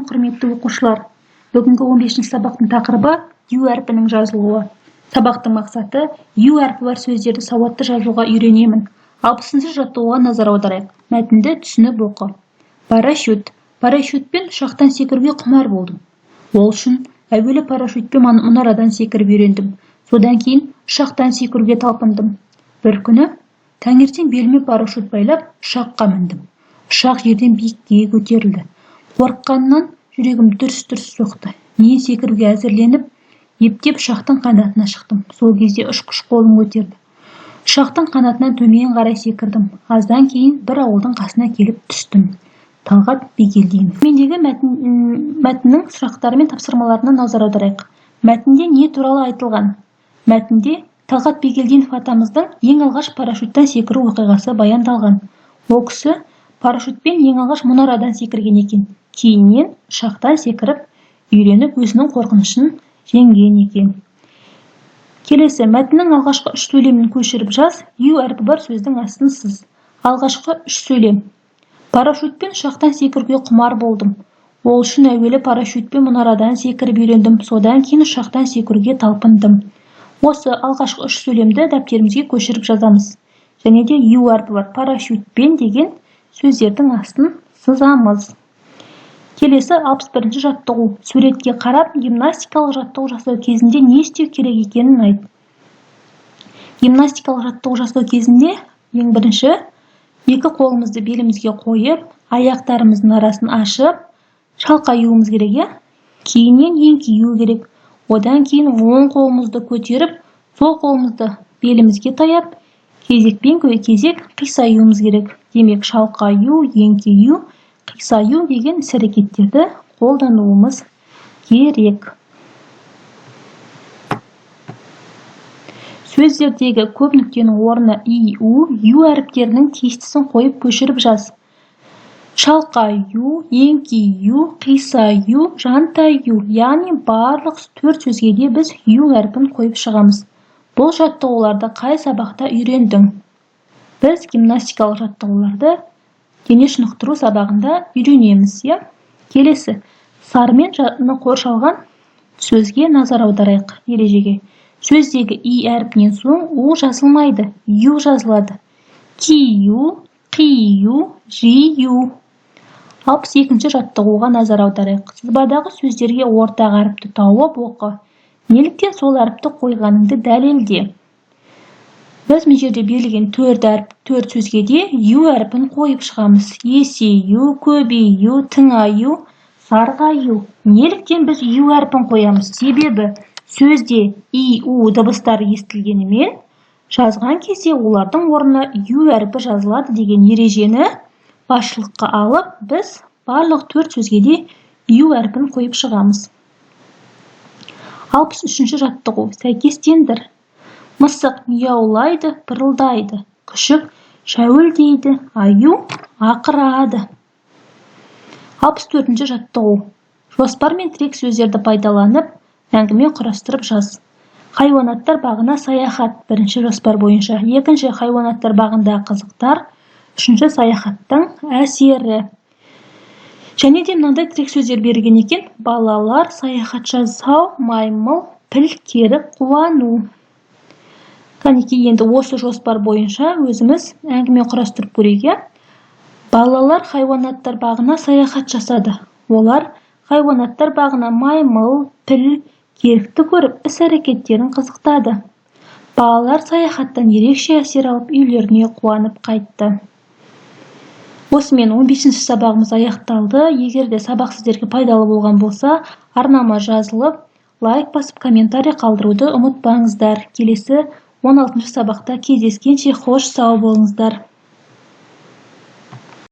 құрметті оқушылар. Бүгінгі 15-ші сабақтың тақырыбы ю әрпінің жазылуы. Сабақтың мақсаты ю әрпі бар сөздерді сауатты жазуға үйренемін. 60-ші жаттығуға назар аударайық. Мәтінді түсініп оқы. Парашют. Парашютпен ұшақтан секіруге құмар болдым. Ол үшін әуелі парашютпен мұнарадан секіріп үйрендім. Содан кейін ұшақтан секіруге талпындым. Бір күні таңертең беліме парашют байлап ұшаққа міндім. Ұшақ жерден биікке көтерілді. Қорыққаннан жүрегім дүрс-дүрс соқты. Мен секіруге әзірленіп, ептеп ұшақтың қанатына шықтым. Сол кезде ұшқыш қолым көтерді. Ұшақтың қанатынан төмен қарай секірдім. Аздан кейін бір ауылдың қасына келіп түстім. Талғат Бигелдинов. Мендегі мәтіннің сұрақтары мен тапсырмаларына назар аударайық. Мәтінде не туралы айтылған? Мәтінде Талғат Бигелдинов атамыздың ең алғаш парашюттан секіру оқиғасы баяндалған. Ол кісі парашютпен ең алғаш мұнарадан секірген екен. Кейіннен ұшақтан секіріп, үйреніп өзінің қорқынышын жеңген екен. Келесі, мәтіннің алғашқы 3 сөйлемін көшіріп жаз. Ю әрпі бар сөздің астын сыз. Алғашқы 3 сөйлем. Парашютпен ұшақтан секіруге құмар болдым. Ол үшін әуелі парашютпен мұнарадан секіріп үйрендім. Содан кейін ұшақтан секіруге талпындым. Осы алғашқы 3 сөйлемді дәптерімізге көшіріп жазамыз. Және де ю әрпі бар парашютпен деген сөздердің астын сызамыз. Келесі 61-ші жаттығу. Суретке қарап, гимнастикалық жаттығу жасау кезінде не істеу керек екенін айт. Гимнастикалық жаттығу жасау кезінде ең бірінші екі қолымызды белімізге қойып, аяқтарымыздың арасын ашып, шалқаюымыз керек. Кейіннен еңкею керек. Одан кейін оң қолымызды көтеріп, сол қолымызды белімізге таяп, кезекпен кезек қисаюымыз керек. Демек, шалқаю, еңкею, қисаю деген іс-әрекеттерді қолдануымыз керек. Сөздердегі көп нүктенің орнына и, у, ю әріптерінің тиістісін қойып көшіріп жаз. Шалқаю, еңкею, қисаю, жантаю, яғни барлық 4 сөзге де біз ю әрпін қойып шығамыз. Бұл жаттығуларды қай сабақта үйрендің? Біз гимнастикалық жаттығуларды дене шынықтыру сабағында үйренеміз. Келесі, сарымен қоршалған сөзге назар аударайық. Ережеге. Сөздегі и әрпінен соң у жазылмайды, ю жазылады. Кию, қию, жию. 62-ші жаттығуға назар аударайық. Сызбадағы сөздерге ортақ әріпті тауып оқы. Неліктен сол әріпті қойғаныңды дәлелде. Біз мына жерде берілген 4 сөзге де ю әрпін қойып шығамыз. Есею, көбею, тыңаю, сарғаю. Неліктен біз ю әрпін қоямыз? Себебі сөзде и, у дыбыстары естілгенімен жазған кезде олардың орнына ю әрпі жазылады деген ережені басшылыққа алып, біз барлық 4 сөзге де ю әрпін қойып шығамыз. 63-ші жаттығу. Сәйкестендір. Мысық мияулайды, пырылдайды. Күшік шәуілдейді, аю ақырады. 64-ші жаттығу. Жоспар мен тірек сөздерді пайдаланып, әңгіме құрастырып жаз. Хайуанаттар бағына саяхат. Бірінші жоспар бойынша. Екінші хайуанаттар бағында қызықтар. Үшінші саяхаттың әсері. Және де мынандай тірек сөздер берген екен. Балалар, саяхат жасау, маймыл, піл, кері, қуану. Кәнеки енді осы жоспар бойынша өзіміз әңгіме құрастырып көрейік. Балалар хайуанаттар бағына саяхат жасады. Олар хайуанаттар бағына маймыл, піл, керікті көріп, іс-әрекеттерін қызықтады. Балалар саяхаттан ерекше әсер алып, үйлеріне қуанып қайтты. Осымен 15-ші сабағымыз аяқталды. Егер де сабақ сіздерге пайдалы болған болса, арнама жазылып, лайк басып, комментарий қалдыруды ұмытпаңыздар. Келесі 16-ші сабақта кездескенше қош сау болыңыздар.